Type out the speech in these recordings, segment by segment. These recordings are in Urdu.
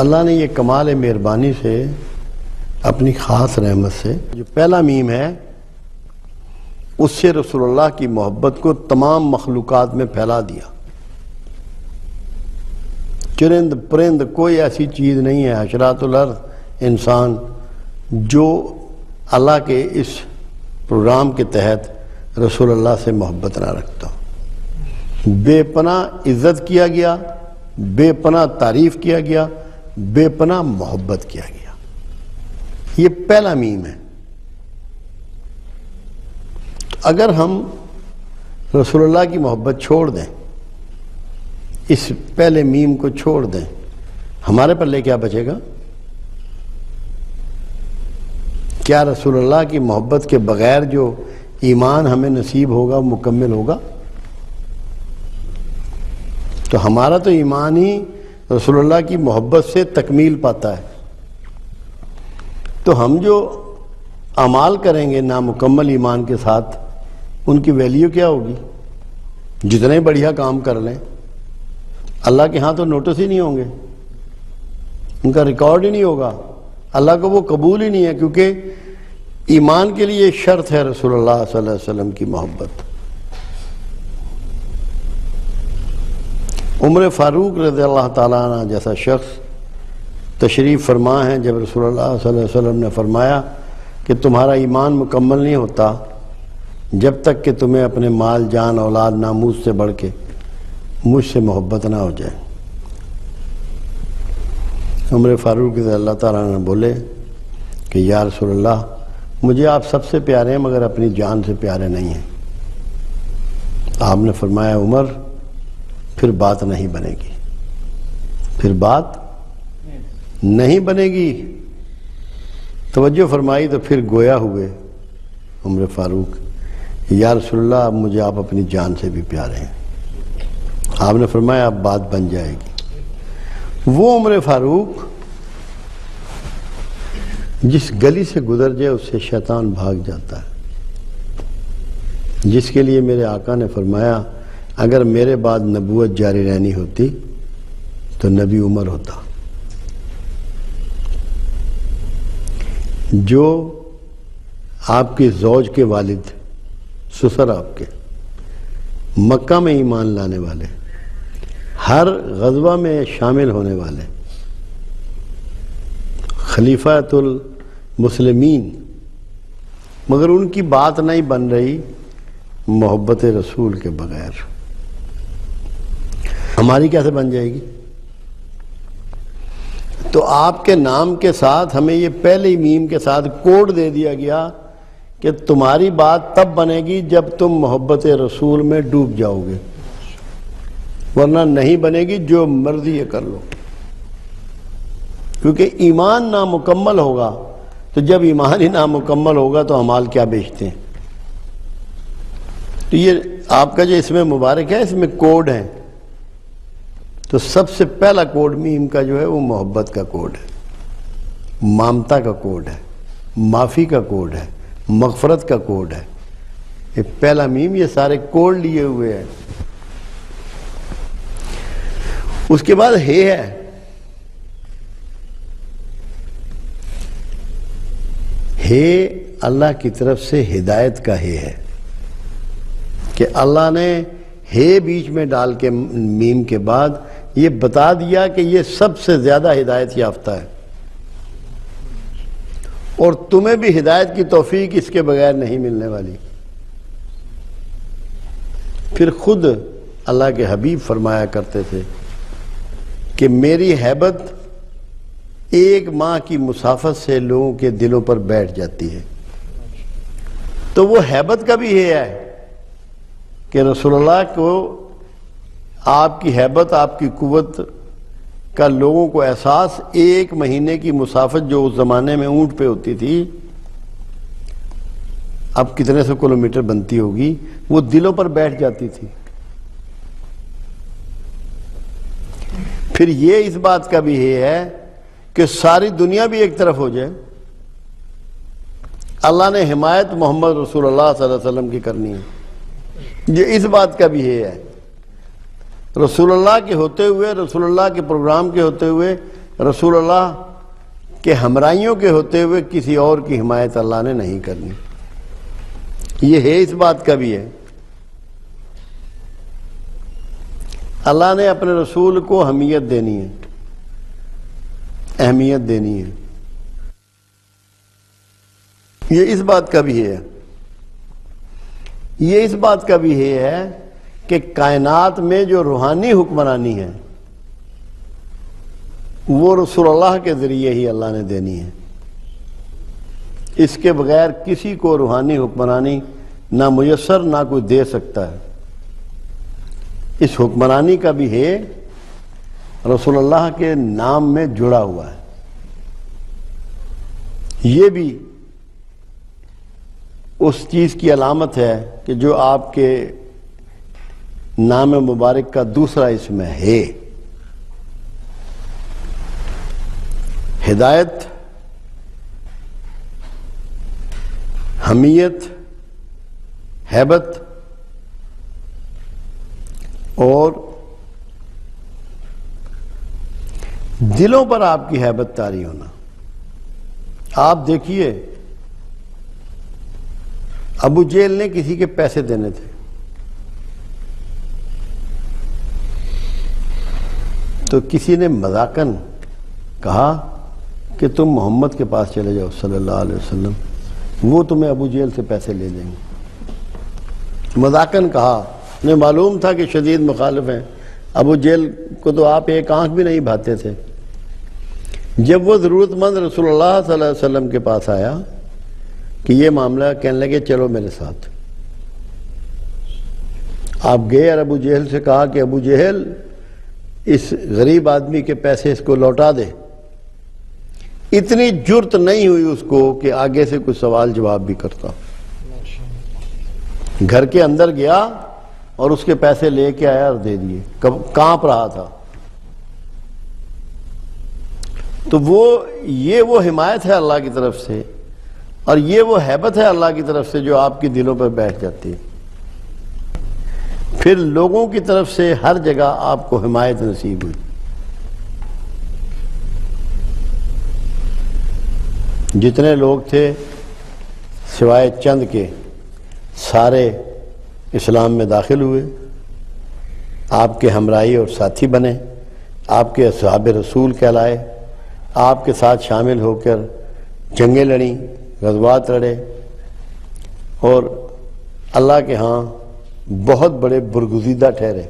اللہ نے یہ کمال مہربانی سے اپنی خاص رحمت سے جو پہلا میم ہے اس سے رسول اللہ کی محبت کو تمام مخلوقات میں پھیلا دیا۔ چرند پرند کوئی ایسی چیز نہیں ہے حشرات الارض انسان جو اللہ کے اس پروگرام کے تحت رسول اللہ سے محبت نہ رکھتا۔ بے پناہ عزت کیا گیا، بے پناہ تعریف کیا گیا، بے پناہ محبت کیا گیا۔ یہ پہلا میم ہے۔ اگر ہم رسول اللہ کی محبت چھوڑ دیں، اس پہلے میم کو چھوڑ دیں، ہمارے پلے کیا بچے گا؟ کیا رسول اللہ کی محبت کے بغیر جو ایمان ہمیں نصیب ہوگا وہ مکمل ہوگا؟ تو ہمارا تو ایمان ہی رسول اللہ کی محبت سے تکمیل پاتا ہے۔ تو ہم جو اعمال کریں گے نامکمل ایمان کے ساتھ، ان کی ویلیو کیا ہوگی؟ جتنے بڑھیا کام کر لیں اللہ کے ہاں تو نوٹس ہی نہیں ہوں گے، ان کا ریکارڈ ہی نہیں ہوگا، اللہ کو وہ قبول ہی نہیں ہے، کیونکہ ایمان کے لیے شرط ہے رسول اللہ صلی اللہ علیہ وسلم کی محبت۔ عمر فاروق رضی اللہ تعالیٰ عنہ جیسا شخص تشریف فرما ہے جب رسول اللہ صلی اللہ علیہ وسلم نے فرمایا کہ تمہارا ایمان مکمل نہیں ہوتا جب تک کہ تمہیں اپنے مال جان اولاد ناموس سے بڑھ کے مجھ سے محبت نہ ہو جائے۔ عمر فاروق رضی اللہ تعالیٰ عنہ بولے کہ یا رسول اللہ مجھے آپ سب سے پیارے ہیں مگر اپنی جان سے پیارے نہیں ہیں۔ آپ نے فرمایا عمر پھر بات نہیں بنے گی، پھر بات نہیں بنے گی۔ توجہ فرمائی تو پھر گویا ہوئے عمر فاروق یا رسول اللہ اب مجھے آپ اپنی جان سے بھی پیارے ہیں۔ آپ نے فرمایا اب بات بن جائے گی۔ وہ عمر فاروق جس گلی سے گزر جائے اس سے شیطان بھاگ جاتا ہے، جس کے لیے میرے آقا نے فرمایا اگر میرے بعد نبوت جاری رہنی ہوتی تو نبی عمر ہوتا۔ جو آپ کے زوج کے والد، سسر آپ کے، مکہ میں ایمان لانے والے، ہر غزوہ میں شامل ہونے والے، خلیفۃ المسلمین، مگر ان کی بات نہیں بن رہی محبت رسول کے بغیر، ہماری کیسے بن جائے گی؟ تو آپ کے نام کے ساتھ ہمیں یہ پہلے میم کے ساتھ کوڈ دے دیا گیا کہ تمہاری بات تب بنے گی جب تم محبت رسول میں ڈوب جاؤ گے، ورنہ نہیں بنے گی، جو مرضی یہ کر لو۔ کیونکہ ایمان نامکمل ہوگا، تو جب ایمان ہی نامکمل ہوگا تو اعمال کیا بیچتے ہیں؟ تو یہ آپ کا جو اس میں مبارک ہے، اس میں کوڈ ہے، تو سب سے پہلا کوڈ میم کا جو ہے وہ محبت کا کوڈ ہے، مامتا کا کوڈ ہے، معافی کا کوڈ ہے، مغفرت کا کوڈ ہے۔ یہ پہلا میم، یہ سارے کوڈ لیے ہوئے ہیں۔ اس کے بعد ہے اللہ کی طرف سے ہدایت کا ہے کہ اللہ نے بیچ میں ڈال کے میم کے بعد یہ بتا دیا کہ یہ سب سے زیادہ ہدایت یافتہ ہے، اور تمہیں بھی ہدایت کی توفیق اس کے بغیر نہیں ملنے والی۔ پھر خود اللہ کے حبیب فرمایا کرتے تھے کہ میری ہیبت ایک ماہ کی مسافت سے لوگوں کے دلوں پر بیٹھ جاتی ہے۔ تو وہ ہیبت کا بھی ہے کہ رسول اللہ کو آپ کی ہیبت، آپ کی قوت کا لوگوں کو احساس ایک مہینے کی مسافت جو اس زمانے میں اونٹ پہ ہوتی تھی، اب کتنے سو کلومیٹر بنتی ہوگی، وہ دلوں پر بیٹھ جاتی تھی۔ پھر یہ اس بات کا بھی ہے کہ ساری دنیا بھی ایک طرف ہو جائے، اللہ نے حمایت محمد رسول اللہ صلی اللہ علیہ وسلم کی کرنی ہے، یہ اس بات کا بھی ہے۔ رسول اللہ کے ہوتے ہوئے، رسول اللہ کے پروگرام کے ہوتے ہوئے رسول اللہ کے ہمراہیوں کے ہوتے ہوئے کسی اور کی حمایت اللہ نے نہیں کرنی. یہ ہے اس بات کا بھی ہے. اللہ نے اپنے رسول کو اہمیت دینی ہے، اہمیت دینی ہے. یہ اس بات کا بھی ہے، یہ اس بات کا بھی ہے کہ کائنات میں جو روحانی حکمرانی ہے وہ رسول اللہ کے ذریعے ہی اللہ نے دینی ہے. اس کے بغیر کسی کو روحانی حکمرانی نہ میسر نہ کوئی دے سکتا ہے. اس حکمرانی کا بھی ہے رسول اللہ کے نام میں جڑا ہوا ہے. یہ بھی اس چیز کی علامت ہے کہ جو آپ کے نام مبارک کا دوسرا اسم ہے. ہدایت، حمیت، ہیبت اور دلوں پر آپ کی ہیبت طاری ہونا. آپ دیکھیے ابو جہل نے کسی کے پیسے دینے تھے تو کسی نے مذاقاً کہا کہ تم محمد کے پاس چلے جاؤ صلی اللہ علیہ وسلم، وہ تمہیں ابو جہل سے پیسے لے دیں گے. مذاقاً کہا، انہیں معلوم تھا کہ شدید مخالف ہیں. ابو جہل کو تو آپ ایک آنکھ بھی نہیں بھاتے تھے. جب وہ ضرورت مند رسول اللہ صلی اللہ علیہ وسلم کے پاس آیا کہ یہ معاملہ، کہنے لگے چلو میرے ساتھ. آپ گئے اور ابو جہل سے کہا کہ ابو جہل اس غریب آدمی کے پیسے اس کو لوٹا دے. اتنی جرت نہیں ہوئی اس کو کہ آگے سے کچھ سوال جواب بھی کرتا. گھر کے اندر گیا اور اس کے پیسے لے کے آیا اور دے دیے. کانپ رہا تھا. تو وہ حمایت ہے اللہ کی طرف سے، اور یہ وہ ہیبت ہے اللہ کی طرف سے جو آپ کی دلوں پر بیٹھ جاتی ہے. پھر لوگوں کی طرف سے ہر جگہ آپ کو حمایت نصیب ہوئی. جتنے لوگ تھے سوائے چند کے سارے اسلام میں داخل ہوئے، آپ کے ہمراہی اور ساتھی بنے، آپ کے اصحاب رسول کہلائے، آپ کے ساتھ شامل ہو کر جنگیں لڑیں، غزوات لڑے، اور اللہ کے ہاں بہت بڑے برگزیدہ ٹھہرے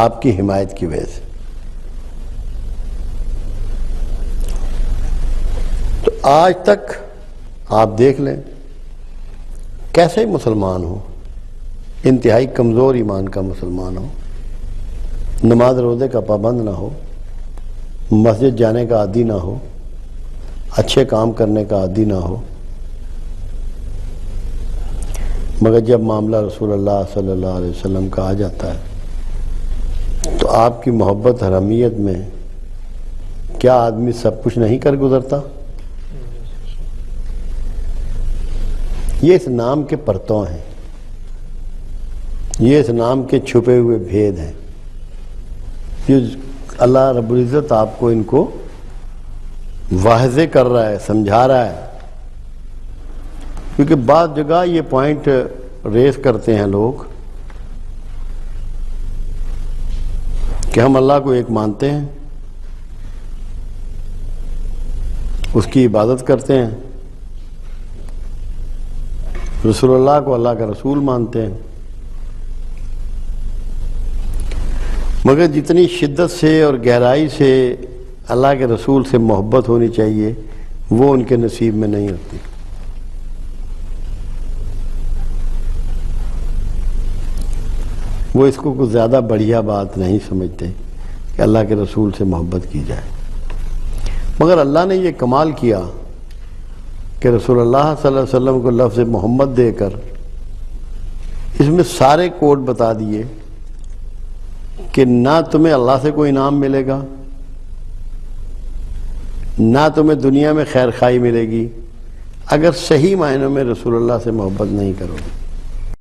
آپ کی حمایت کی وجہ سے. تو آج تک آپ دیکھ لیں کیسے مسلمان ہو، انتہائی کمزور ایمان کا مسلمان ہو، نماز روزے کا پابند نہ ہو، مسجد جانے کا عادی نہ ہو، اچھے کام کرنے کا عادی نہ ہو، مگر جب معاملہ رسول اللہ صلی اللہ علیہ وسلم کا آ جاتا ہے تو آپ کی محبت حرمیت میں کیا آدمی سب کچھ نہیں کر گزرتا؟ یہ اس نام کے پرتوں ہیں، یہ اس نام کے چھپے ہوئے بھید ہیں. یہ اللہ رب العزت آپ کو ان کو واضح کر رہا ہے، سمجھا رہا ہے. کیونکہ بعض جگہ یہ پوائنٹ ریز کرتے ہیں لوگ کہ ہم اللہ کو ایک مانتے ہیں، اس کی عبادت کرتے ہیں، رسول اللہ کو اللہ کا رسول مانتے ہیں، مگر جتنی شدت سے اور گہرائی سے اللہ کے رسول سے محبت ہونی چاہیے وہ ان کے نصیب میں نہیں ہوتی. وہ اس کو کچھ زیادہ بڑھیا بات نہیں سمجھتے کہ اللہ کے رسول سے محبت کی جائے. مگر اللہ نے یہ کمال کیا کہ رسول اللہ صلی اللہ علیہ وسلم کو لفظ محمد دے کر اس میں سارے کوڈ بتا دیے کہ نہ تمہیں اللہ سے کوئی انعام ملے گا، نہ تمہیں دنیا میں خیر خائی ملے گی اگر صحیح معنوں میں رسول اللہ سے محبت نہیں کرو گے.